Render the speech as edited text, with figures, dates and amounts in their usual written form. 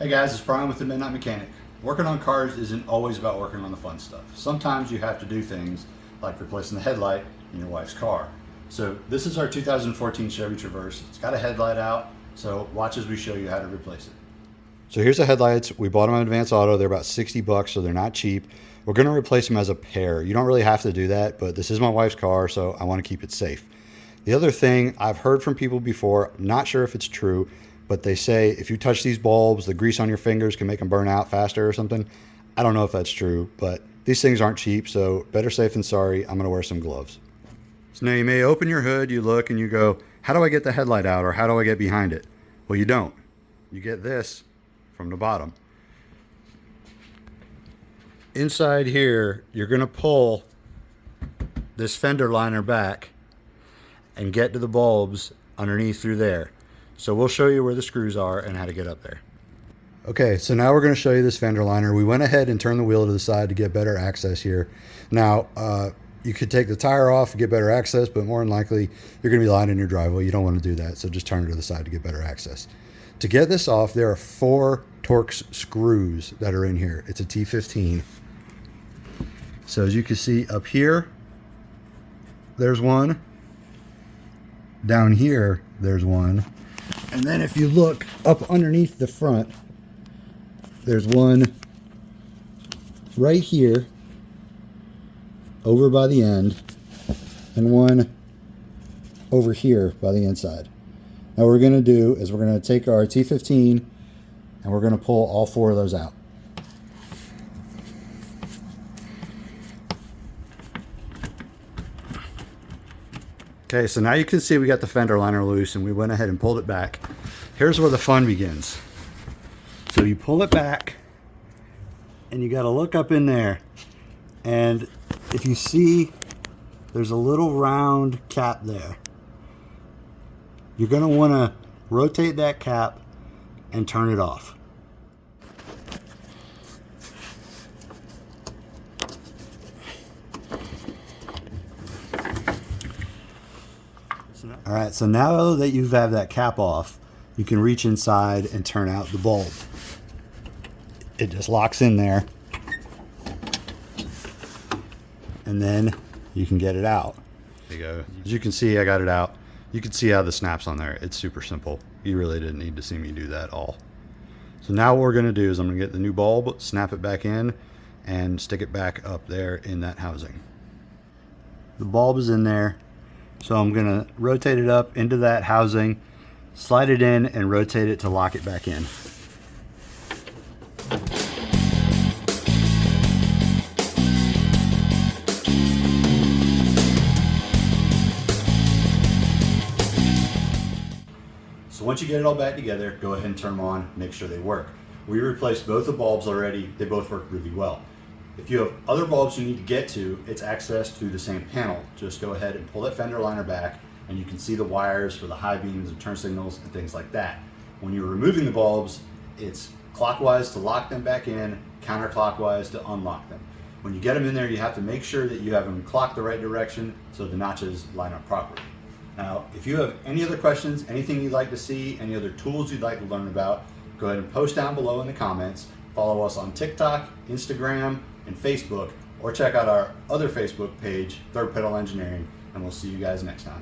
Hey guys, it's Brian with the Midnight Mechanic. Working on cars isn't always about working on the fun stuff. Sometimes you have to do things like replacing the headlight in your wife's car. So this is our 2014 Chevy Traverse. It's got a headlight out, so watch as we show you how to replace it. So here's the headlights. We bought them at Advance Auto. They're about 60 bucks, so they're not cheap. We're going to replace them as a pair. You don't really have to do that, but this is my wife's car, so I want to keep it safe. The other thing I've heard from people before, I'm not sure if it's true, but they say if you touch these bulbs, the grease on your fingers can make them burn out faster or something. I don't know if that's true, but these things aren't cheap, so better safe than sorry. I'm going to wear some gloves. So now you may open your hood, you look and you go, how do I get the headlight out, or how do I get behind it? Well, you don't. You get this from the bottom. Inside here, you're going to pull this fender liner back and get to the bulbs underneath through there. So we'll show you where the screws are and how to get up there. Okay, so now we're going to show you this fender liner. We went ahead and turned the wheel to the side to get better access here. Now, you could take the tire off to get better access, but more than likely, you're going to be lying in your driveway. You don't want to do that, so just turn it to the side to get better access. To get this off, there are 4 Torx screws that are in here. It's a T15. So as you can see up here, there's one. Down here, there's one. And then if you look up underneath the front, there's one right here over by the end and one over here by the inside. Now what we're going to do is we're going to take our T15 and we're going to pull all 4 of those out. Okay, so now you can see we got the fender liner loose and we went ahead and pulled it back. Here's where the fun begins. So you pull it back and you got to look up in there, and if you see there's a little round cap there, you're going to want to rotate that cap and turn it off. All right, so now that you have that cap off, you can reach inside and turn out the bulb. It just locks in there. And then you can get it out. There you go. As you can see, I got it out. You can see how the snap's on there. It's super simple. You really didn't need to see me do that all. So now what we're going to do is I'm going to get the new bulb, snap it back in, and stick it back up there in that housing. The bulb is in there. So I'm going to rotate it up into that housing, slide it in, and rotate it to lock it back in. So once you get it all back together, go ahead and turn them on, make sure they work. We replaced both the bulbs already. They both work really well. If you have other bulbs you need to get to, it's accessed through the same panel. Just go ahead and pull that fender liner back and you can see the wires for the high beams and turn signals and things like that. When you're removing the bulbs, it's clockwise to lock them back in, counterclockwise to unlock them. When you get them in there, you have to make sure that you have them clocked the right direction so the notches line up properly. Now, if you have any other questions, anything you'd like to see, any other tools you'd like to learn about, go ahead and post down below in the comments. Follow us on TikTok, Instagram, and Facebook, or check out our other Facebook page, Third Pedal Engineering, and we'll see you guys next time.